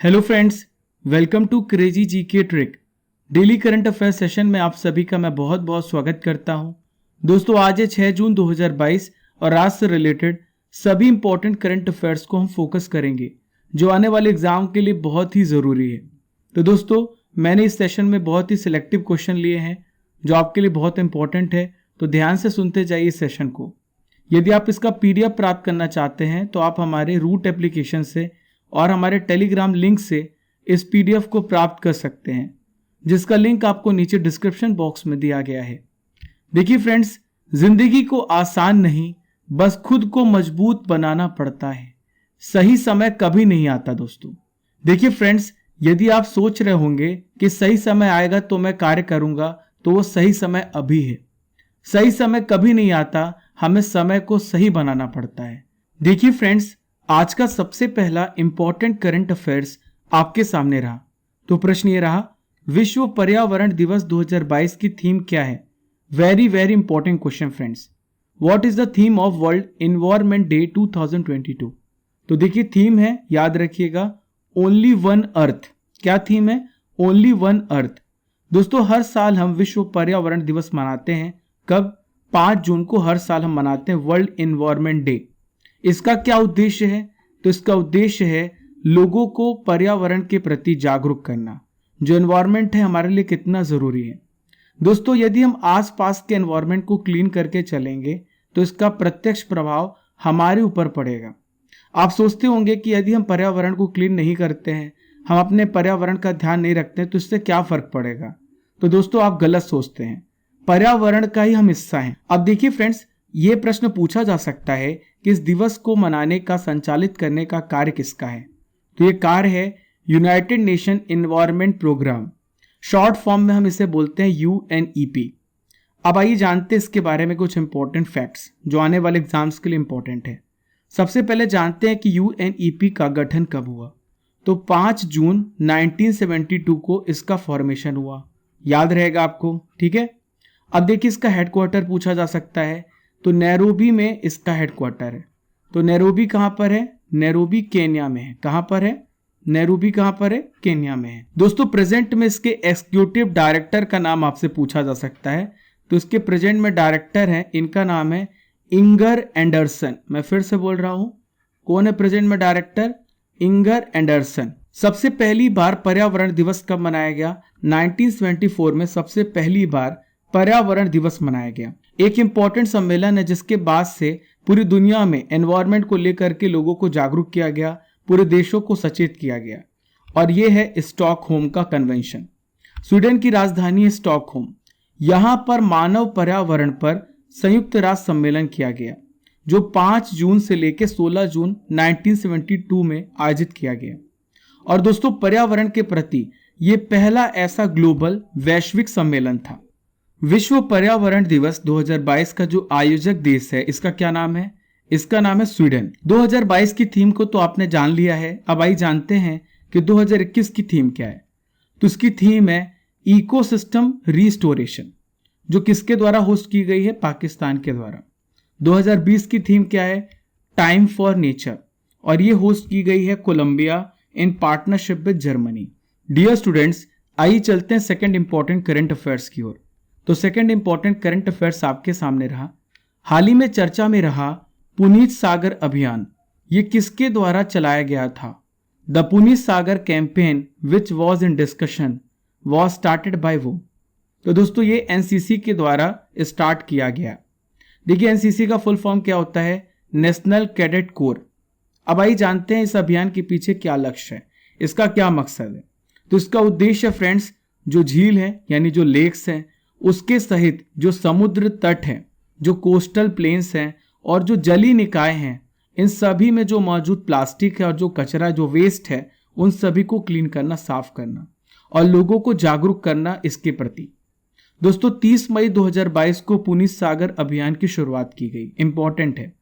Hello friends, welcome to crazy GK trick. Daily current affair session में आप सभी का मैं बहुत बहुत स्वागत करता हूं। दोस्तों, आज है 6 जून 2022 और आज से रिलेटेड सभी इंपॉर्टेंट करंट अफेयर्स को हम फोकस करेंगे जो आने वाले एग्जाम के लिए बहुत ही ज़रूरी है। तो दोस्तों, मैंने इस सेशन में बहुत ही सिलेक्टिव क्वेश्चन लिए हैं जो आपके लिए बहुत इंपॉर्टेंट है, तो ध्यान से सुनते जाइए इस सेशन को। यदि आप इसका PDF प्राप्त करना चाहते हैं तो आप हमारे रूट एप्लीकेशन से और हमारे टेलीग्राम लिंक से इस PDF को प्राप्त कर सकते हैं, जिसका लिंक आपको नीचे डिस्क्रिप्शन बॉक्स में दिया गया है। देखिए फ्रेंड्स, जिंदगी को आसान नहीं, बस खुद को मजबूत बनाना पड़ता है। सही समय कभी नहीं आता दोस्तों। देखिए फ्रेंड्स, यदि आप सोच रहे होंगे कि सही समय आएगा तो मैं कार्य करूंगा, तो वो सही समय अभी है। सही समय कभी नहीं आता, हमें समय को सही बनाना पड़ता है। देखिए फ्रेंड्स, आज का सबसे पहला इंपॉर्टेंट करंट अफेयर्स आपके सामने रहा। तो प्रश्न ये रहा, विश्व पर्यावरण दिवस 2022 की थीम क्या है? Very very important question friends. What is the theme of world environment day 2022? तो देखिए, थीम है, याद रखिएगा, ओनली वन अर्थ। क्या थीम है? Only one earth. दोस्तों, हर साल हम विश्व पर्यावरण दिवस मनाते हैं। कब? 5 जून को हर साल हम मनाते हैं वर्ल्ड एनवायरनमेंट डे। इसका क्या उद्देश्य है? तो इसका उद्देश्य है लोगों को पर्यावरण के प्रति जागरूक करना, जो एनवायरनमेंट है हमारे लिए कितना जरूरी है। दोस्तों, यदि हम आसपास के एनवायरनमेंट को क्लीन करके चलेंगे तो इसका प्रत्यक्ष प्रभाव हमारे ऊपर पड़ेगा। आप सोचते होंगे कि यदि हम पर्यावरण को क्लीन नहीं करते हैं, हम अपने पर्यावरण का ध्यान नहीं रखते हैं, तो इससे क्या फर्क पड़ेगा? तो दोस्तों, आप गलत सोचते हैं। पर्यावरण का ही हम हिस्सा हैं। अब देखिए फ्रेंड्स, ये प्रश्न पूछा जा सकता है कि इस दिवस को मनाने का, संचालित करने का कार्य किसका है? तो ये कार्य है united nation environment programme. Short form में हम इसे बोलते हैं UNEP। अब आइए जानते हैं इसके बारे में कुछ इंपॉर्टेंट फैक्ट्स जो आने वाले एग्जाम्स के लिए इंपॉर्टेंट है। सबसे पहले जानते हैं कि UNEP का गठन कब हुआ। तो 5 जून 1972 को इसका फॉर्मेशन हुआ। याद रहेगा आपको, ठीक है। अब देखिए, इसका हेडक्वार्टर पूछा जा सकता है, तो नैरोबी में इसका हेडक्वार्टर है। तो नैरोबी कहां पर है? नैरोबी केन्या में है। कहां पर है? नैरोबी कहां पर है? केन्या में है। दोस्तों, प्रेजेंट में इसके एग्जीक्यूटिव डायरेक्टर का नाम आपसे पूछा जा सकता है। तो इसके प्रेजेंट में डायरेक्टर है, इनका नाम है इंगर एंडरसन। मैं फिर से बोल रहा हूं, कौन है प्रेजेंट में डायरेक्टर? Inger Anderson. सबसे पहली बार पर्यावरण दिवस कब मनाया गया? 1974 में सबसे पहली बार पर्यावरण दिवस मनाया गया। एक इंपॉर्टेंट सम्मेलन है जिसके बाद से पूरी दुनिया में एनवायरनमेंट को लेकर के लोगों को जागरूक किया गया, पूरे देशों को सचेत किया गया, और यह है स्टॉकहोम का कन्वेंशन। स्वीडन की राजधानी है स्टॉकहोम। यहां पर मानव पर्यावरण पर संयुक्त राष्ट्र सम्मेलन किया गया, जो 5 जून से लेकर 16 जून 1972 में आयोजित किया गया। और दोस्तों, पर्यावरण के प्रति यह पहला ऐसा ग्लोबल वैश्विक सम्मेलन था। विश्व पर्यावरण दिवस 2022 का जो आयोजक देश है, इसका क्या नाम है? इसका नाम है स्वीडन। 2022 की थीम को तो आपने जान लिया है। अब आइए जानते हैं कि 2021 की थीम क्या है। तो इसकी थीम है इकोसिस्टम रिस्टोरेशन, जो किसके द्वारा होस्ट की गई है? पाकिस्तान के द्वारा। 2020 की थीम क्या है? टाइम फॉर नेचर, और ये होस्ट की गई है Colombia in partnership with Germany. Dear students, आइए चलते हैं सेकंड इंपॉर्टेंट करंट अफेयर्स की ओर। तो सेकंड इंपॉर्टेंट करंट अफेयर्स आपके सामने रहा, हाल ही में चर्चा में रहा पुनीत सागर अभियान। ये किसके द्वारा चलाया गया था? The Puneet Sagar campaign which was in discussion was started by वो। तो दोस्तों, ये NCC के द्वारा स्टार्ट किया गया। देखिए, NCC का फुल फॉर्म क्या होता है? National cadet corps. अब आइए जानते हैं इस अभियान के पीछे क्या लक्ष्य है, इसका क्या मकसद है। तो इसका उद्देश्य फ्रेंड्स, जो झील है यानी जो लेक्स हैं, उसके सहित जो समुद्र तट हैं, जो कोस्टल प्लेन्स हैं और जो जलीय निकाय हैं, इन सभी में जो मौजूद प्लास्टिक है और जो कचरा, जो वेस्ट है, उन सभी को क्लीन करना, साफ करना और लोगों को जागरूक करना इसके प्रति। दोस्तों, 30 मई 2022 को पुनीत सागर अभियान की शुरुआत की गई। इंपॉर्टेंट है।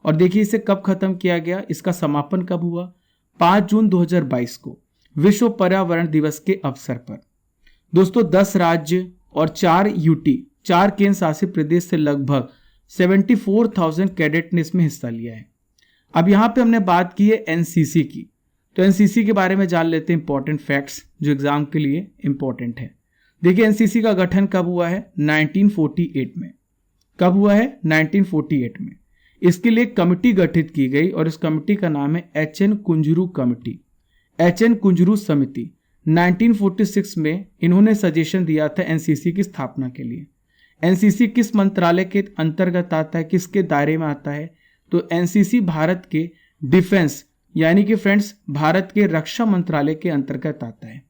और देखिए, इसे कब खत्म किया गया, इसका समापन कब हुआ? 5 जून 2022 को विश्व पर्यावरण दिवस के अवसर पर। दोस्तों, 10 राज्य और 4 UT, 4 केंद्र शासित प्रदेश से लगभग 74,000 कैडेट ने इसमें हिस्सा लिया है। अब यहां पे हमने बात की है NCC की। तो एनसीसी के बारे में जान लेते हैं इंपॉर्टेंट फैक्ट्स जो एग्जाम के लिए इंपॉर्टेंट है। देखिए एनसीसी का गठन कब हुआ है? 1948 में। कब हुआ है? 1948 में। इसके लिए एक कमिटी गठित की गई और इस कमिटी का नाम है H.N.. Kunzru committee, H.N.. Kunzru समिति। 1946 में इन्होंने सजेशन दिया था एनसीसी की स्थापना के लिए। एनसीसी किस मंत्रालय के अंतर्गत आता है, किसके दायरे में आता है? तो एनसीसी भारत के डिफेंस यानी कि फ्रेंड्स भारत के रक्षा मंत्रालय के अंतर्गत आता है।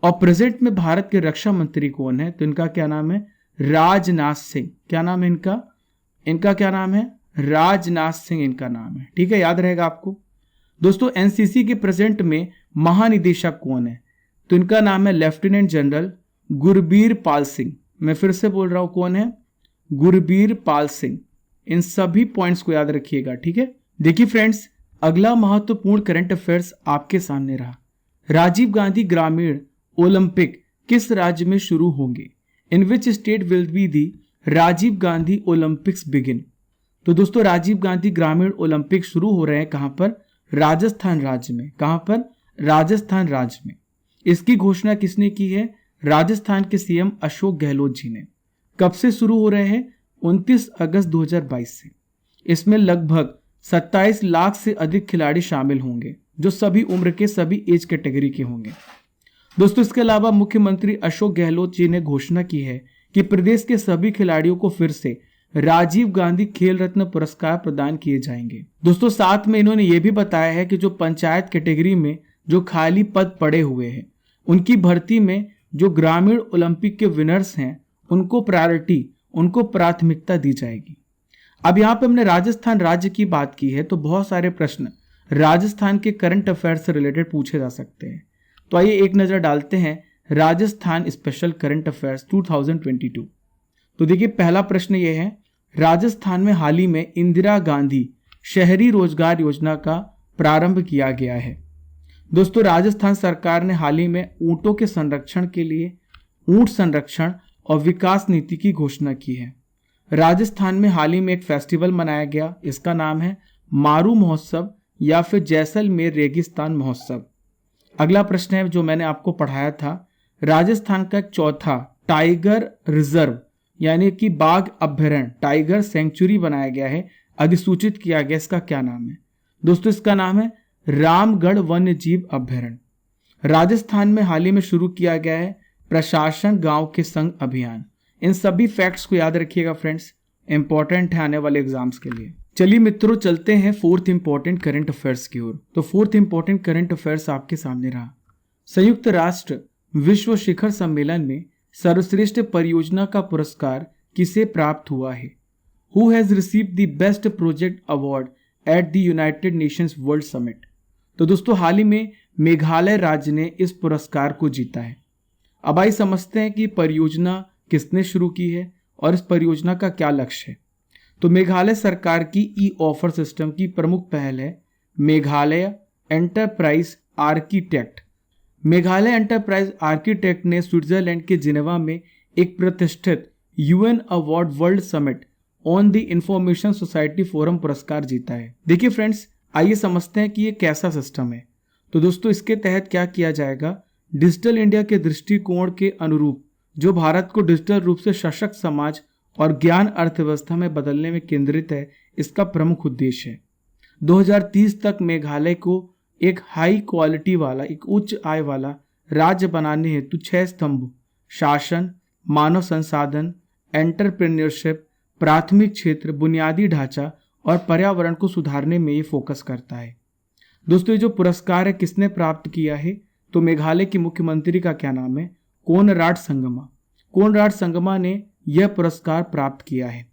और प्रेजेंट में भारत के रक्षा मंत्री कौन है? तो इनका क्या नाम है? राजनाथ सिंह। क्या नाम है इनका? इनका क्या नाम है? राजनाथ सिंह इनका नाम है। ठीक है, याद रहेगा आपको। दोस्तों एनसीसी के प्रेजेंट में महानिदेशक कौन है? तो इनका नाम है लेफ्टिनेंट जनरल गुरबीर पाल सिंह। मैं फिर से बोल रहा हूं, कौन है? गुरबीर पाल सिंह। इन सभी पॉइंट्स को याद रखिएगा। ठीक है, देखिए फ्रेंड्स अगला महत्वपूर्ण करंट अफेयर्स आपके सामने रहा। राजीव गांधी ग्रामीण ओलंपिक किस राज्य में शुरू होंगे? In which state will be the Rajiv Gandhi Olympics begin? तो दोस्तों राजीव गांधी ग्रामीण ओलंपिक शुरू हो रहे हैं कहां पर? राजस्थान राज्य में। कहां पर? राजस्थान राज्य में। इसकी घोषणा किसने की है? राजस्थान के सीएम अशोक गहलोत जी ने। कब से शुरू हो रहे हैं? 29 अगस्त 2022 से। इसमें लगभग 27 लाख से अधिक खिलाड़ी शामिल होंगे जो सभी उम्र के, सभी एज कैटेगरी के होंगे। दोस्तों इसके अलावा मुख्यमंत्री अशोक गहलोत जी ने घोषणा की है कि प्रदेश के सभी खिलाड़ियों को फिर से राजीव गांधी खेल रत्न पुरस्कार प्रदान किए जाएंगे। दोस्तों साथ में इन्होंने ये भी बताया है कि जो पंचायत कैटेगरी में जो खाली पद पड़े हुए हैं उनकी भर्ती में जो ग्रामीण ओलंपिक के विनर्स हैं उनको प्रायोरिटी, उनको प्राथमिकता दी जाएगी। अब यहाँ पे हमने राजस्थान राज्य की बात की है तो बहुत सारे प्रश्न राजस्थान के करंट अफेयर्स से रिलेटेड पूछे जा सकते हैं। तो आइए एक नजर डालते हैं राजस्थान स्पेशल करंट अफेयर्स 2022। तो देखिए पहला प्रश्न ये है, राजस्थान में हाल ही में इंदिरा गांधी शहरी रोजगार योजना का प्रारंभ किया गया है। दोस्तों राजस्थान सरकार ने हाल ही में ऊंटों के संरक्षण के लिए ऊंट संरक्षण और विकास नीति की घोषणा की है। राजस्थान में हाल ही में एक फेस्टिवल मनाया गया, इसका नाम है मारू महोत्सव या फिर जैसलमेर रेगिस्तान महोत्सव। अगला प्रश्न है जो मैंने आपको पढ़ाया था, राजस्थान का एक चौथा टाइगर रिजर्व यानी कि बाघ अभ्यारण्य टाइगर सेंचुरी बनाया गया है, अधिसूचित किया गया, इसका क्या नाम है? दोस्तों इसका नाम है रामगढ़ वन्य जीव अभ्यारण्य। राजस्थान में हाल ही में शुरू किया गया है प्रशासन गांव के संग अभियान। इन सभी फैक्ट्स को याद रखिएगा फ्रेंड्स, इंपॉर्टेंट है आने वाले एग्जाम्स के लिए। चलिए मित्रों चलते हैं फोर्थ इंपॉर्टेंट करंट अफेयर्स की ओर। तो फोर्थ इंपॉर्टेंट करंट अफेयर्स आपके सामने रहा, संयुक्त राष्ट्र विश्व शिखर सम्मेलन में सर्वश्रेष्ठ परियोजना का पुरस्कार किसे प्राप्त हुआ है? Who has received the best project award at the United Nations world summit? तो दोस्तों हाल ही में मेघालय राज्य ने इस पुरस्कार को जीता है। अब आइए समझते हैं कि परियोजना किसने शुरू की है और इस परियोजना का क्या लक्ष्य है। तो मेघालय सरकार की ई ऑफर सिस्टम की प्रमुख पहल है Meghalaya enterprise architect. Meghalaya enterprise architect ने स्विट्जरलैंड के जिनेवा में एक प्रतिष्ठित UN award world summit on the information society forum पुरस्कार जीता है। देखिए फ्रेंड्स आइए समझते हैं कि ये कैसा सिस्टम है। तो दोस्तों इसके तहत क्या किया जाएगा, डिजिटल इंडिया के दृष्टिकोण के अनुरूप जो भारत को डिजिटल रूप से सशक्त समाज और ज्ञान अर्थव्यवस्था में बदलने में केंद्रित है, इसका प्रमुख उद्देश्य है 2030 तक मेघालय को एक हाई क्वालिटी वाला, एक उच्च आय वाला राज्य बनाने हेतु 6 स्तंभ शासन, मानव संसाधन, एंटरप्रेन्योरशिप, प्राथमिक क्षेत्र, बुनियादी ढांचा और पर्यावरण को सुधारने में ये फोकस करता है। दोस्तों ये जो पुरस्कार है किसने प्राप्त किया है? तो मेघालय के मुख्यमंत्री का क्या नाम है? कोनराड संगमा। कोनराड संगमा ने यह पुरस्कार प्राप्त किया है।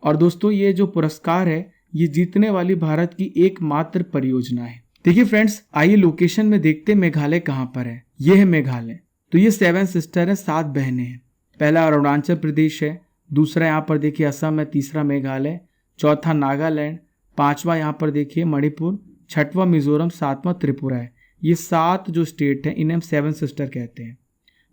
और दोस्तों ये जो पुरस्कार है ये जीतने वाली भारत की एकमात्र परियोजना है। देखिए फ्रेंड्स आइए लोकेशन में देखते हैं मेघालय कहाँ पर है। ये है मेघालय। तो ये 7 सिस्टर है, 7 बहनें हैं। पहला अरुणाचल प्रदेश है, दूसरा यहाँ पर देखिए असम है, तीसरा मेघालय, चौथा नागालैंड, पांचवा यहाँ पर देखिए मणिपुर, छठवां मिजोरम, 7वां त्रिपुरा है। ये 7 जो स्टेट हैं इन्हें हम 7 सिस्टर कहते हैं।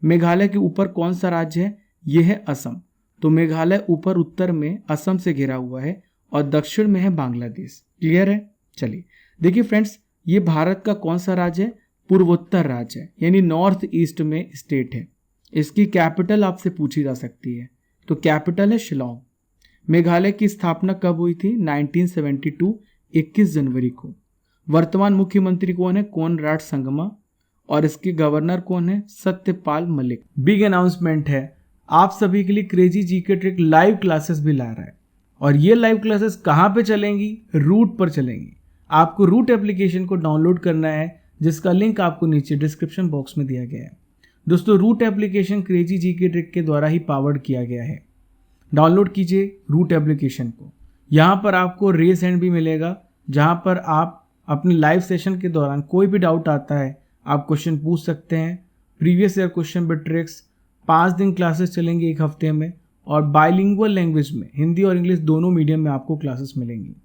मेघालय के ऊपर कौन सा राज्य है? ये है असम। तो मेघालय ऊपर उत्तर में असम से घिरा हुआ है और दक्षिण में है बांग्लादेश। क्लियर है? चलिए देखिए फ्रेंड्स ये भारत का कौन सा राज्य है? पूर्वोत्तर राज्य है, यानी नॉर्थ ईस्ट में स्टेट है। इसकी कैपिटल आपसे पूछी जा सकती है, तो कैपिटल है शिलोंग। मेघालय की स्थापना कब हुई थी? 1972 21 जनवरी को। वर्तमान मुख्यमंत्री कौन है? कोनराड संगमा। और इसके गवर्नर कौन है? सत्यपाल मलिक। बिग अनाउंसमेंट है, आप सभी के लिए crazy GK trick live classes भी ला रहा है। और ये लाइव क्लासेस कहाँ पे चलेंगी? रूट पर चलेंगी। आपको रूट एप्लीकेशन को डाउनलोड करना है, जिसका लिंक आपको नीचे डिस्क्रिप्शन बॉक्स में दिया गया है। दोस्तों, root application crazy GK trick के द्वारा ही पावर्ड किया गया है। डाउनलोड कीजिए रूट एप्लीकेशन को। यहाँ पर आपको रेस हैंड भी मिलेगा, जहाँ पर आप अपने लाइव सेशन के दौरान कोई भी डाउट आता है आप क्वेश्चन पूछ सकते हैं। Previous year question with tricks 5 दिन क्लासेस चलेंगी एक हफ्ते में, और बाइलिंगुअल लैंग्वेज में हिंदी और इंग्लिश दोनों मीडियम में आपको क्लासेस मिलेंगी।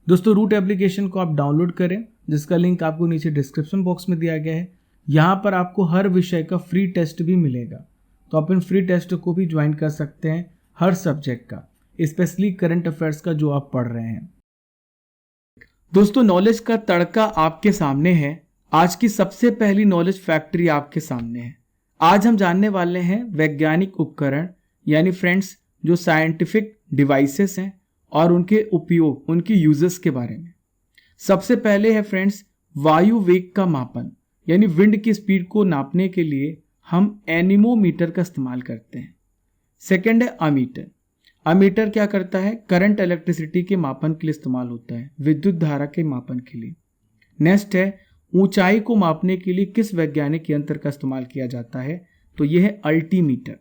दोस्तों, रूट एप्लीकेशन को आप डाउनलोड करें, जिसका लिंक आपको नीचे डिस्क्रिप्शन बॉक्स में दिया गया है। यहाँ पर आपको हर विषय का फ्री टेस्ट भी मिलेगा, तो आप इन फ्री टेस्ट को भी ज्वाइन कर सकते हैं, हर सब्जेक्ट का, स्पेशली करंट अफेयर्स का जो आप पढ़ रहे हैं। दोस्तों, नॉलेज का तड़का आपके सामने है। आज की सबसे पहली नॉलेज फैक्ट्री आपके सामने है। आज हम जानने वाले हैं वैज्ञानिक उपकरण, यानी फ्रेंड्स जो साइंटिफिक डिवाइसेस हैं और उनके उपयोग, उनकी यूजेस के बारे में। सबसे पहले है फ्रेंड्स वायु वेग का मापन, यानी विंड की स्पीड को नापने के लिए हम एनीमोमीटर का इस्तेमाल करते हैं। सेकंड है अमीटर। अमीटर क्या करता है? करंट इलेक्ट्रिसिटी के मापन के लिए इस्तेमाल होता है, विद्युत धारा के मापन के लिए। नेक्स्ट है ऊंचाई को मापने के लिए किस वैज्ञानिक यंत्र का इस्तेमाल किया जाता है? तो यह है अल्टीमीटर।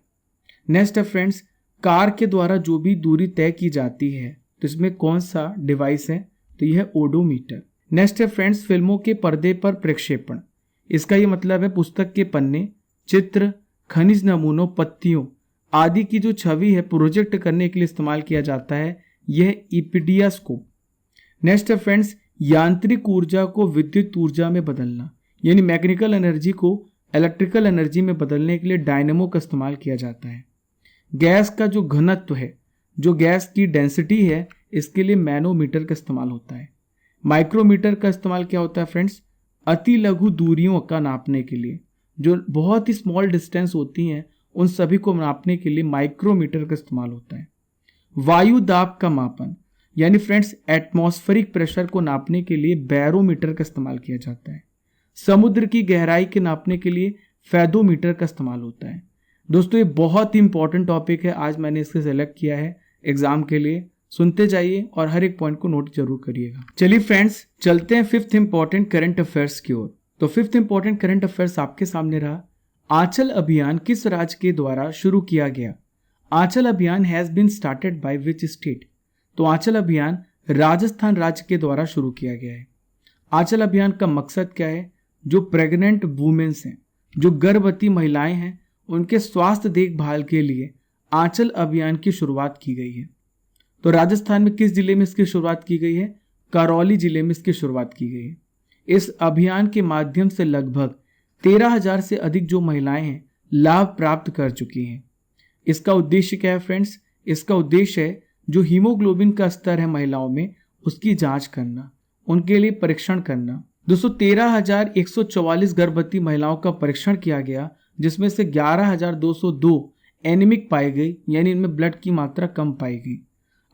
नेक्स्ट है फ्रेंड्स कार के द्वारा जो भी दूरी तय की जाती है, तो इसमें कौन सा डिवाइस है? तो यह है ओडोमीटर। नेक्स्ट है फ्रेंड्स फिल्मों के पर्दे पर प्रक्षेपण। इसका ये मतलब है पुस्तक के पन्ने, चित्र, खनिज नमूनों, पत्तियों आदि की जो छवि है प्रोजेक्ट करने के लिए इस्तेमाल किया जाता है, यह इपीडियास्कोप। नेक्स्ट है फ्रेंड्स यांत्रिक ऊर्जा को विद्युत ऊर्जा में बदलना, यानी मैकेनिकल एनर्जी को इलेक्ट्रिकल एनर्जी में बदलने के लिए डायनेमो का इस्तेमाल किया जाता है। गैस का जो घनत्व है, जो गैस की डेंसिटी है, इसके लिए मैनोमीटर का इस्तेमाल होता है। माइक्रोमीटर का इस्तेमाल क्या होता है फ्रेंड्स? अति लघु दूरियों का नापने के लिए, जो बहुत ही स्मॉल डिस्टेंस होती हैं उन सभी को नापने के लिए माइक्रोमीटर का इस्तेमाल होता है। वायु दाब का मापन, यानी फ्रेंड्स एटमॉस्फेरिक प्रेशर को नापने के लिए बैरोमीटर का इस्तेमाल किया जाता है। समुद्र की गहराई के नापने के लिए फेदोमीटर का इस्तेमाल होता है। दोस्तों, ये बहुत ही इंपॉर्टेंट टॉपिक है, आज मैंने इसके सेलेक्ट किया है एग्जाम के लिए। सुनते जाइए और हर एक पॉइंट को नोट जरूर करिएगा। चलिए फ्रेंड्स, चलते हैं फिफ्थ इंपॉर्टेंट करंट अफेयर्स की ओर। तो फिफ्थ इंपॉर्टेंट करंट अफेयर्स आपके सामने रहा। आंचल अभियान किस राज्य के द्वारा शुरू किया गया? आंचल अभियान has been started by which state? तो आंचल अभियान राजस्थान राज्य के द्वारा शुरू किया गया है। आंचल अभियान का मकसद क्या है? जो प्रेग्नेंट वुमेन्स हैं, जो गर्भवती महिलाएं हैं, उनके स्वास्थ्य देखभाल के लिए आंचल अभियान की शुरुआत की गई है। तो राजस्थान में किस जिले में इसकी शुरुआत की गई है? करौली जिले में इसकी शुरुआत की गई है। इस अभियान के माध्यम से लगभग 13,000 से अधिक जो महिलाएं हैं लाभ प्राप्त कर चुकी हैं। इसका उद्देश्य क्या है फ्रेंड्स? इसका उद्देश्य है जो हीमोग्लोबिन का स्तर है महिलाओं में, उसकी जांच करना, उनके लिए परीक्षण करना। दोस्तों, 13,144 गर्भवती महिलाओं का परीक्षण किया गया, जिसमें से 11,202 एनीमिक पाई गई, यानी इनमें ब्लड की मात्रा कम पाई गई।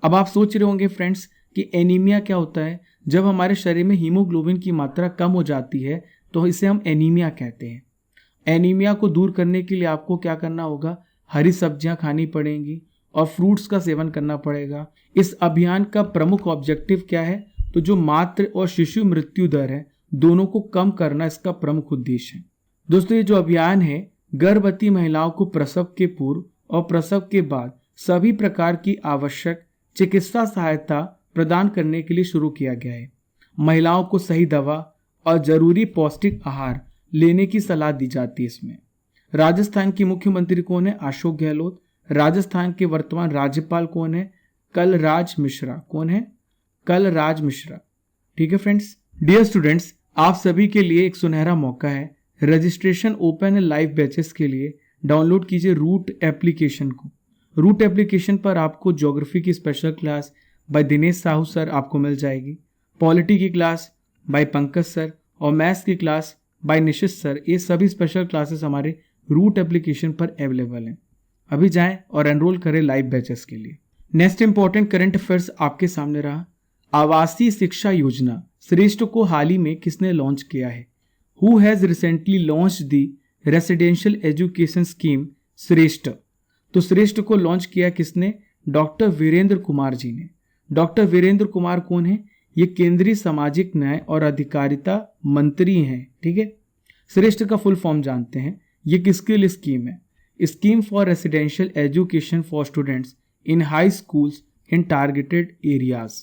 अब आप सोच रहे होंगे फ्रेंड्स कि एनीमिया क्या होता है? जब हमारे शरीर में हीमोग्लोबिन की मात्रा कम हो जाती है तो इसे हम एनीमिया कहते हैं। एनीमिया को दूर करने के लिए आपको क्या करना होगा? हरी सब्जियां खानी पड़ेंगी और फ्रूट्स का सेवन करना पड़ेगा। इस अभियान का प्रमुख ऑब्जेक्टिव क्या है? तो जो मातृ और शिशु मृत्यु दर है, दोनों को कम करना इसका प्रमुख उद्देश्य है। दोस्तों, ये जो अभियान है गर्भवती महिलाओं को प्रसव के पूर्व और प्रसव के बाद सभी प्रकार की आवश्यक चिकित्सा सहायता प्रदान करने के लिए शुरू किया गया है। महिलाओं को सही दवा और जरूरी पौष्टिक आहार लेने की सलाह दी जाती है। इसमें राजस्थान की मुख्यमंत्री कौन है? अशोक गहलोत। राजस्थान के वर्तमान राज्यपाल कौन है? कलराज मिश्रा। कौन है? कलराज मिश्रा। ठीक है फ्रेंड्स। डियर स्टूडेंट्स, आप सभी के लिए एक सुनहरा मौका है। रजिस्ट्रेशन ओपन है लाइव बैचेस के लिए। डाउनलोड कीजिए रूट एप्लीकेशन को। रूट एप्लीकेशन पर आपको ज्योग्राफी की special class by Dinesh Sahu sir आपको मिल जाएगी। पॉलिटी की क्लास, बाय पंकज सर और मैथ्स की क्लास बाय निशित सर। ये सभी स्पेशल क्लासेस हमारे रूट एप्लीकेशन पर अवेलेबल हैं। अभी जाएं और एनरोल करें लाइव बैचेस के लिए। नेक्स्ट इंपॉर्टेंट करंट अफेयर्स आपके सामने रहा। आवासीय शिक्षा योजना श्रेष्ठ को हाल ही में किसने लॉन्च किया है? Who has recently launch the residential education scheme श्रेष्ठ? तो श्रेष्ठ को लॉन्च किया किसने? डॉक्टर वीरेंद्र कुमार जी ने। डॉक्टर वीरेंद्र कुमार कौन है? ये केंद्रीय सामाजिक न्याय और अधिकारिता मंत्री हैं। ठीक है, श्रेष्ठ का फुल फॉर्म जानते हैं। ये किसके लिए स्कीम है? Scheme for residential education for students in high schools in targeted areas.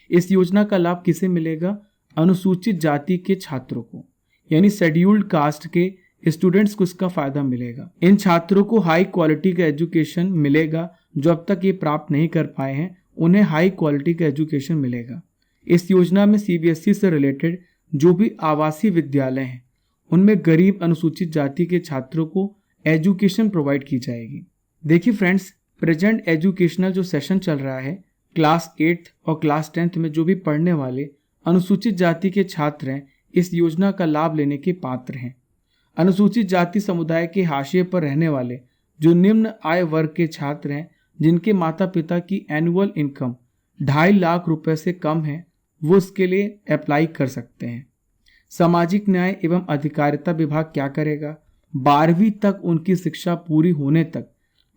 इस योजना का लाभ किसे मिलेगा? अनुसूचित जाति के छात्रों को, यानी शेड्यूल्ड कास्ट के स्टूडेंट्स को इसका फायदा मिलेगा। इन छात्रों को हाई क्वालिटी का एजुकेशन मिलेगा। जो अब तक ये प्राप्त नहीं कर पाए हैं उन्हें हाई क्वालिटी का एजुकेशन मिलेगा। इस योजना में सीबीएसई से रिलेटेड जो भी आवासीय विद्यालय हैं उनमें गरीब अनुसूचित जाति के छात्रों को एजुकेशन प्रोवाइड की जाएगी। देखिए फ्रेंड्स, प्रेजेंट एजुकेशनल जो सेशन चल रहा है क्लास 8 और क्लास 10 में जो भी पढ़ने वाले अनुसूचित जाति के छात्र हैं इस योजना का लाभ लेने के पात्र हैं। अनुसूचित जाति समुदाय के हाशिए पर रहने वाले जो निम्न आय वर्ग के छात्र हैं जिनके माता पिता की एनुअल इनकम 2.5 लाख रुपए से कम है वो इसके लिए अप्लाई कर सकते हैं। सामाजिक न्याय एवं अधिकारिता विभाग क्या करेगा? 12वीं तक उनकी शिक्षा पूरी होने तक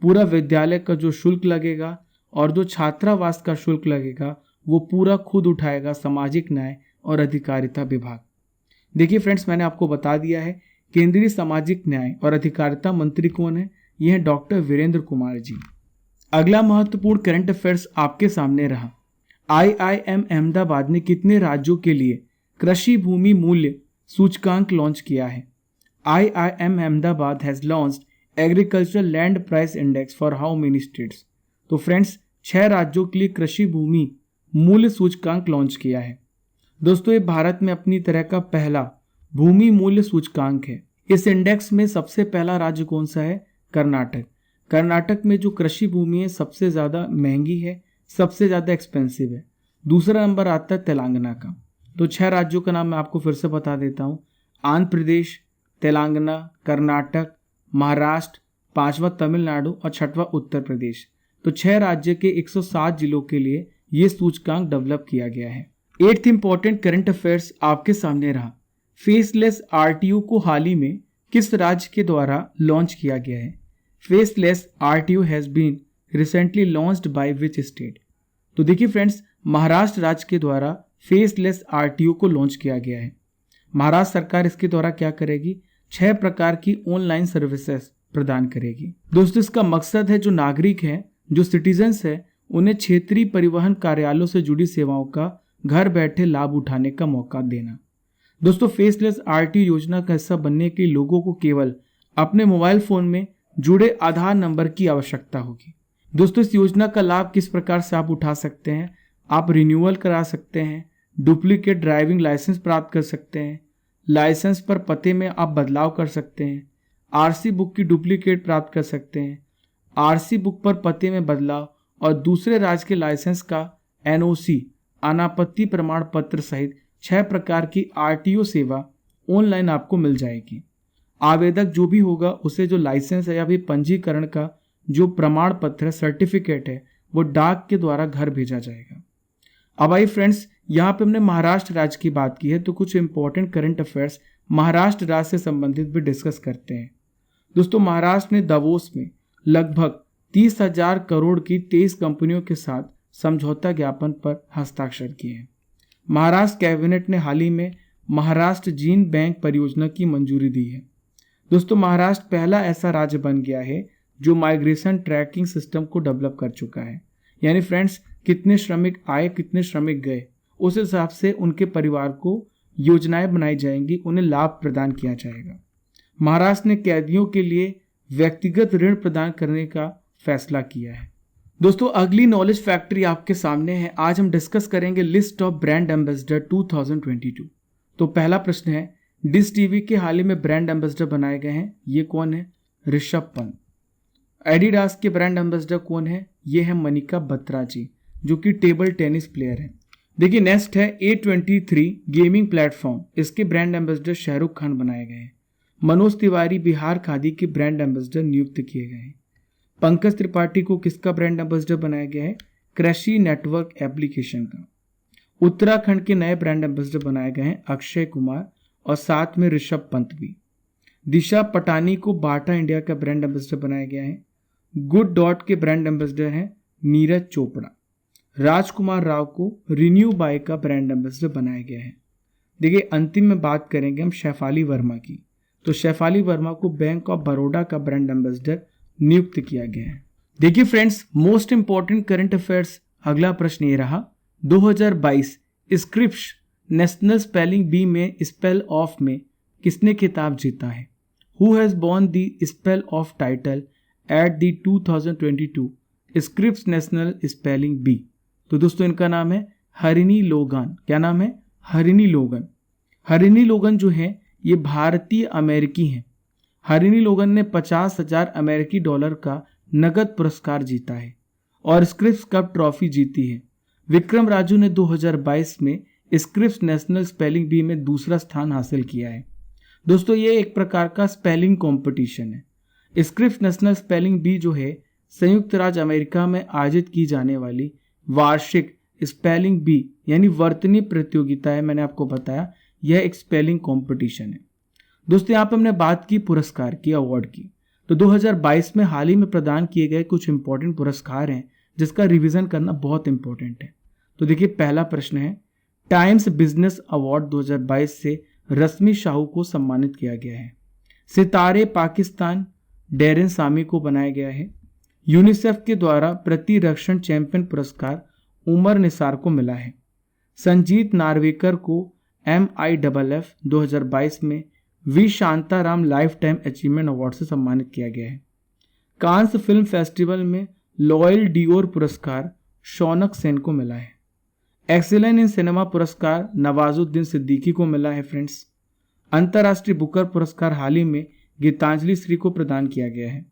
पूरा विद्यालय का जो शुल्क लगेगा और जो छात्रावास का शुल्क लगेगा वो पूरा खुद उठाएगा सामाजिक न्याय और अधिकारिता विभाग। देखिए फ्रेंड्स, मैंने आपको बता दिया है केंद्रीय सामाजिक न्याय और अधिकारिता मंत्री कौन है? यह है डॉक्टर वीरेंद्र कुमार जी। अगला महत्वपूर्ण करंट अफेयर्स आपके सामने रहा। IIM अहमदाबाद ने कितने राज्यों के लिए कृषि भूमि मूल्य सूचकांक लॉन्च किया है? IIM Ahmedabad has launched agricultural land price index for how many states? तो फ्रेंड्स 6 राज्यों के लिए कृषि भूमि मूल्य सूचकांक लॉन्च किया है। दोस्तों, ये भारत में अपनी तरह का पहला भूमि मूल्य सूचकांक है। इस इंडेक्स में सबसे पहला राज्य कौन सा है? कर्नाटक। कर्नाटक में जो कृषि भूमि है सबसे ज़्यादा महंगी है, सबसे ज़्यादा एक्सपेंसिव है। दूसरा नंबर आता है तेलंगाना का। तो 6 राज्यों का नाम मैं आपको फिर से बता देता हूँ। आंध्र प्रदेश, तेलंगाना, कर्नाटक, महाराष्ट्र, 5वां तमिलनाडु और 6वां उत्तर प्रदेश। तो 6 राज्य के 107 जिलों के लिए ये सूचकांक डेवलप किया गया है। 8th इंपॉर्टेंट करंट अफेयर्स आपके सामने रहा। फेसलेस आरटीओ को हाल ही में किस राज्य के द्वारा लॉन्च किया गया है? Faceless RTO has been recently launched by which state? तो देखिए फ्रेंड्स, महाराष्ट्र राज्य के द्वारा फेसलेस आरटीओ को लॉन्च किया गया है। महाराष्ट्र सरकार इसके द्वारा क्या करेगी? 6 प्रकार की ऑनलाइन सर्विसेज प्रदान करेगी। दोस्तों, इसका मकसद है जो नागरिक हैं, जो सिटीजन्स हैं, उन्हें क्षेत्रीय परिवहन कार्यालयों से जुड़ी सेवाओं का घर बैठे लाभ उठाने का मौका देना। दोस्तों, फेसलेस आरटीओ योजना का हिस्सा बनने के लिए लोगों को केवल अपने मोबाइल फोन में जुड़े आधार नंबर की आवश्यकता होगी। दोस्तों, इस योजना का लाभ किस प्रकार से आप उठा सकते हैं? आप रिन्यूअल करा सकते हैं, डुप्लीकेट ड्राइविंग लाइसेंस प्राप्त कर सकते हैं, लाइसेंस पर पते में आप बदलाव कर सकते हैं, आरसी बुक की डुप्लीकेट प्राप्त कर सकते हैं, आरसी बुक पर पते में बदलाव और दूसरे राज्य के लाइसेंस का एनओसी अनापत्ति प्रमाण पत्र सहित 6 प्रकार की आरटीओ सेवा ऑनलाइन आपको मिल जाएगी। आवेदक जो भी होगा उसे जो लाइसेंस है या फिर पंजीकरण का जो प्रमाण पत्र है, सर्टिफिकेट है, वो डाक के द्वारा घर भेजा जाएगा। अब आइए फ्रेंड्स, यहाँ पे हमने महाराष्ट्र राज्य की बात की है तो कुछ इंपॉर्टेंट करंट अफेयर्स महाराष्ट्र राज्य से संबंधित भी डिस्कस करते हैं। दोस्तों, महाराष्ट्र ने दावोस में लगभग 30,000 करोड़ की 23 कंपनियों के साथ समझौता ज्ञापन पर हस्ताक्षर किए हैं। महाराष्ट्र कैबिनेट ने हाल ही में महाराष्ट्र जीन बैंक परियोजना की मंजूरी दी है। दोस्तों, महाराष्ट्र पहला ऐसा राज्य बन गया है जो माइग्रेशन ट्रैकिंग सिस्टम को डेवलप कर चुका है। यानी फ्रेंड्स, कितने श्रमिक आए, कितने श्रमिक गए, उस हिसाब से उनके परिवार को योजनाएं बनाई जाएंगी, उन्हें लाभ प्रदान किया जाएगा। महाराष्ट्र ने कैदियों के लिए व्यक्तिगत ऋण प्रदान करने का फैसला किया है। दोस्तों, अगली नॉलेज फैक्ट्री आपके सामने है। आज हम डिस्कस करेंगे लिस्ट ऑफ ब्रांड एम्बेसडर 2022। तो पहला प्रश्न है, डिश टीवी के हाल ही में ब्रांड एम्बेसडर बनाए गए हैं, ये कौन है? ऋषभ पंत। एडिडास के ब्रांड एम्बेसडर कौन है? ये है मनिका बत्रा जी, जो कि टेबल टेनिस प्लेयर है। देखिए नेक्स्ट है A23 गेमिंग प्लेटफॉर्म, इसके ब्रांड एम्बेसडर शाहरुख खान बनाए गए हैं। मनोज तिवारी बिहार खादी के ब्रांड एम्बेसडर नियुक्त किए गए हैं। पंकज त्रिपाठी को किसका ब्रांड एम्बेसडर बनाया गया है? कृषि नेटवर्क एप्लीकेशन का। उत्तराखंड के नए ब्रांड एम्बेसडर बनाए गए हैं अक्षय कुमार और साथ में ऋषभ पंत भी। दिशा पटानी को बाटा इंडिया का ब्रांड एम्बेसडर बनाया गया है। गुड डॉट के ब्रांड एम्बेसडर हैं नीरज चोपड़ा। राजकुमार राव को रिन्यू बाय का ब्रांड एम्बेसडर बनाया गया है। देखिए अंतिम में बात करेंगे हम शेफाली वर्मा की, तो शेफाली वर्मा को बैंक ऑफ बड़ौदा का ब्रांड एम्बेसडर नियुक्त किया गया है। देखिए friends, most important current affairs अगला प्रश्न ये रहा, 2022 स्क्रिप्स नेशनल स्पेलिंग बी में स्पेल ऑफ में किसने खिताब जीता है? Who has won the spell off title at the 2022 Scripps national spelling bee? तो दोस्तों इनका नाम है हरिणी लोगन। क्या नाम है? हरिणी लोगन। हरिणी लोगन जो है ये भारतीय अमेरिकी हैं। हरिणी लोगन ने 50,000 अमेरिकी डॉलर का नगद पुरस्कार जीता है और स्क्रिप्स कप ट्रॉफी जीती है। विक्रम राजू ने 2022 में स्क्रिप्स नेशनल स्पेलिंग बी में दूसरा स्थान हासिल किया है। दोस्तों ये एक प्रकार का स्पेलिंग कंपटीशन है। स्क्रिप्स नेशनल स्पेलिंग बी जो है संयुक्त राज्य अमेरिका में आयोजित की जाने वाली वार्षिक स्पेलिंग बी यानी वर्तनी प्रतियोगिता है। मैंने आपको बताया यह एक स्पेलिंग कंपटीशन है। दोस्तों यहाँ पे हमने बात की पुरस्कार की, अवार्ड की, तो 2022 में हाल ही में प्रदान किए गए कुछ इंपॉर्टेंट पुरस्कार हैं जिसका रिवीजन करना बहुत इंपॉर्टेंट है। तो देखिए पहला प्रश्न है, टाइम्स बिजनेस अवार्ड 2022 से रश्मि साहू को सम्मानित किया गया है। सितारे पाकिस्तान डेरेन सामी को बनाया गया है। यूनिसेफ के द्वारा प्रतिरक्षण चैंपियन पुरस्कार उमर निसार को मिला है। संजीत नार्वेकर को MIFF 2022 में V Shantaram lifetime achievement award से सम्मानित किया गया है। कांस फिल्म फेस्टिवल में लॉयल डियोर पुरस्कार शौनक सेन को मिला है। एक्सीलेंस इन सिनेमा पुरस्कार नवाजुद्दीन सिद्दीकी को मिला है। फ्रेंड्स, अंतर्राष्ट्रीय बुकर पुरस्कार हाल ही में गीतांजलि श्री को प्रदान किया गया है।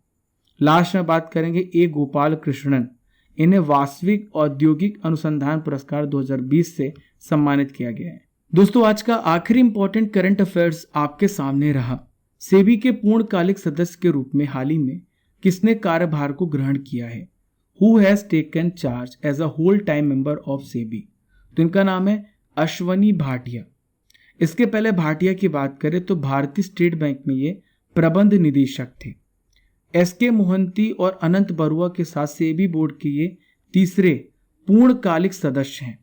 लास्ट में बात करेंगे A गोपाल कृष्णन, इन्हें वास्तविक औद्योगिक अनुसंधान पुरस्कार 2020 से सम्मानित किया गया है। दोस्तों आज का आखिरी इंपॉर्टेंट करंट अफेयर्स आपके सामने रहा, सेबी के पूर्णकालिक सदस्य के रूप में हाल ही में किसने कार्यभार को ग्रहण किया है? Who has taken charge as a whole time member of SEBI? तो इनका नाम है अश्वनी भाटिया। इसके पहले भाटिया की बात करें तो भारतीय स्टेट बैंक में ये प्रबंध निदेशक थे। SK मोहंती और अनंत बरुआ के साथ सेबी बोर्ड के ये तीसरे पूर्णकालिक सदस्य हैं।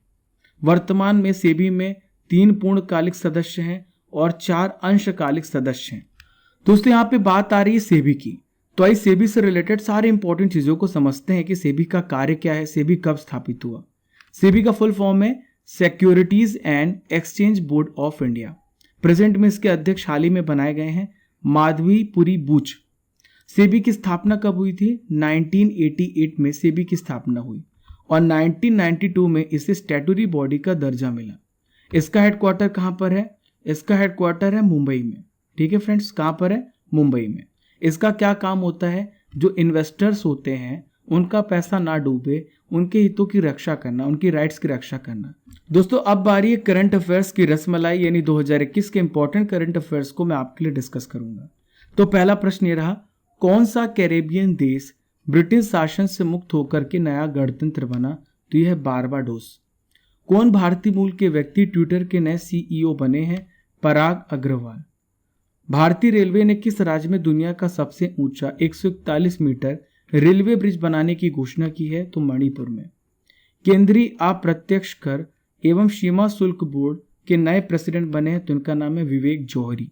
वर्तमान में सेबी में 3 पूर्णकालिक सदस्य हैं और 4 अंशकालिक सदस्य हैं। दोस्तों यहाँ पे बात आ रही है सेबी की, तो आइए सेबी से रिलेटेड सारे इंपॉर्टेंट चीजों को समझते हैं कि सेबी का कार्य क्या है, सेबी कब स्थापित हुआ। सेबी का फुल फॉर्म है securities and exchange board of India. Present में इसके अध्यक्ष हाल ही में बनाए गए हैं माधवीपुरी बूच। सेबी की स्थापना कब हुई थी? 1988 में सेबी की स्थापना हुई और 1992 में इसे स्टैट्यूटरी बॉडी का दर्जा मिला। इसका हेडक्वार्टर कहाँ पर है? इसका हेडक्वार्टर है मुंबई में। ठीक है फ्रेंड्स, कहाँ पर है? मुंबई में। इसका क्या काम होता है? जो इन्वेस्टर्स होते हैं उनका पैसा ना डूबे, उनके हितों की रक्षा करना, उनकी राइट्स की रक्षा करना। दोस्तों अब बारी है करंट अफेयर्स की रसमलाई यानी 2021 के इंपॉर्टेंट करंट अफेयर्स को मैं आपके लिए डिस्कस करूंगा। तो पहला प्रश्न ये रहा, कौन सा कैरेबियन देश ब्रिटिश शासन से मुक्त होकर के नया गणतंत्र बना? तो यह है बारबाडोस। कौन भारतीय मूल के व्यक्ति ट्विटर के नए CEO बने हैं? पराग अग्रवाल। भारतीय रेलवे ने किस राज्य में दुनिया का सबसे ऊंचा 141 मीटर रेलवे ब्रिज बनाने की घोषणा की है? तो मणिपुर में। केंद्रीय अप्रत्यक्ष कर एवं सीमा शुल्क बोर्ड के नए प्रेसिडेंट बने हैं, तो इनका नाम है विवेक जौहरी।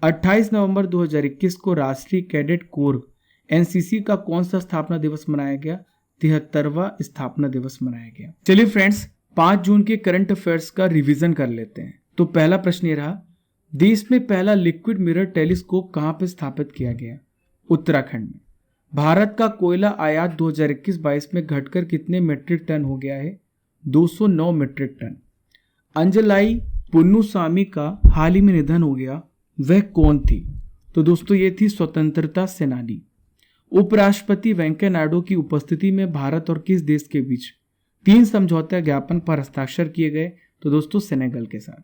28 नवंबर 2021 को राष्ट्रीय कैडेट कोर NCC का कौन सा स्थापना दिवस मनाया गया? 73वां स्थापना दिवस मनाया गया। चलिए फ्रेंड्स 5 जून के करंट अफेयर्स का रिवीजन कर लेते हैं। तो पहला प्रश्न ये रहा, देश में पहला लिक्विड मिरर टेलीस्कोप कहां पर स्थापित किया गया? उत्तराखंड में। भारत का कोयला आयात 2021-22 में घटकर कितने मीट्रिक टन हो गया है? 209 मीट्रिक टन। अंजलाई पुन्नुसामी का हाल ही में निधन हो गया, वह कौन थी? तो दोस्तों ये थी स्वतंत्रता सेनानी। उपराष्ट्रपति वेंकैया नायडू की उपस्थिति में भारत और किस देश के बीच 3 समझौता ज्ञापन पर हस्ताक्षर किए गए, तो दोस्तों सेनेगल के साथ।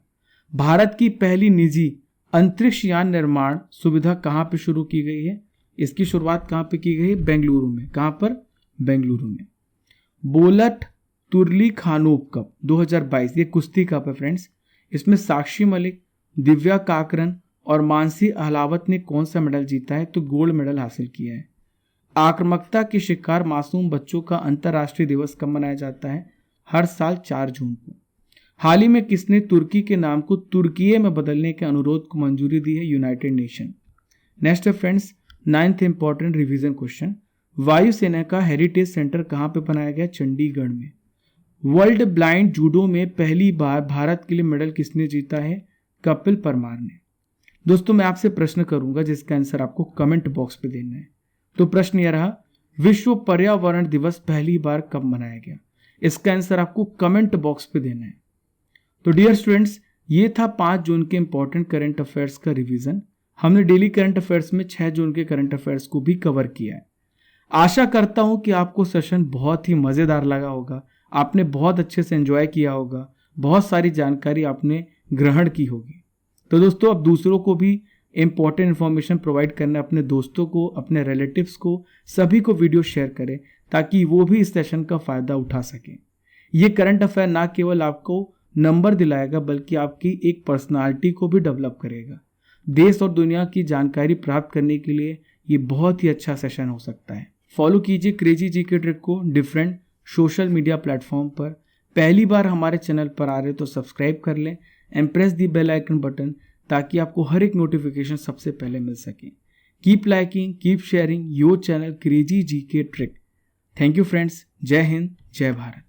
भारत की पहली निजी अंतरिक्ष यान निर्माण सुविधा कहाँ पे शुरू की गई है? इसकी शुरुआत कहाँ पे की गई है? बेंगलुरु में। कहाँ पर? बेंगलुरु में। बोल्ट तुरली खानोव कप 2022, ये कुश्ती कप है फ्रेंड्स। इसमें साक्षी मलिक, दिव्या काकरन और मानसी अहलावत ने कौन सा मेडल जीता है? तो गोल्ड मेडल हासिल किया है। आक्रामकता के शिकार मासूम बच्चों का अंतर्राष्ट्रीय दिवस कब मनाया जाता है? हर साल 4 जून को। हाल ही में किसने तुर्की के नाम को तुर्किये में बदलने के अनुरोध को मंजूरी दी है? United nation. नेक्स्ट है friends 9th important revision question. वायुसेना का हेरिटेज सेंटर कहाँ पे बनाया गया? चंडीगढ़ में। वर्ल्ड ब्लाइंड जूडो में पहली बार भारत के लिए मेडल किसने जीता है? कपिल परमार ने। दोस्तों मैं आपसे प्रश्न करूंगा जिसका आंसर आपको कमेंट बॉक्स पे देना है। तो प्रश्न यह रहा, विश्व पर्यावरण दिवस पहली बार कब मनाया गया? इसका आंसर आपको कमेंट बॉक्स पे देना है। तो डियर स्टूडेंट्स, ये था 5 जून के इंपॉर्टेंट करंट अफेयर्स का रिवीजन। हमने डेली करंट अफेयर्स में 6 जून के करंट अफेयर्स को भी कवर किया है। आशा करता हूं कि आपको सेशन बहुत ही मजेदार लगा होगा, आपने बहुत अच्छे से एंजॉय किया होगा, बहुत सारी जानकारी आपने ग्रहण की होगी। तो दोस्तों अब दूसरों को भी इंपॉर्टेंट इन्फॉर्मेशन प्रोवाइड करना, अपने दोस्तों को, अपने रिलेटिव्स को, सभी को वीडियो शेयर करें ताकि वो भी इस सेशन का फायदा उठा सकें। ये करंट अफेयर ना केवल आपको नंबर दिलाएगा बल्कि आपकी एक पर्सनालिटी को भी डेवलप करेगा। देश और दुनिया की जानकारी प्राप्त करने के लिए ये बहुत ही अच्छा सेशन हो सकता है। फॉलो कीजिए क्रेजी जीके ट्रिक को डिफरेंट सोशल मीडिया प्लेटफॉर्म पर। पहली बार हमारे चैनल पर आ रहे तो सब्सक्राइब कर लें and press the bell icon button ताकि आपको हर एक नोटिफिकेशन सबसे पहले मिल सके। Keep liking, keep sharing your channel crazy GK trick. Thank you friends. जय हिंद, जय भारत।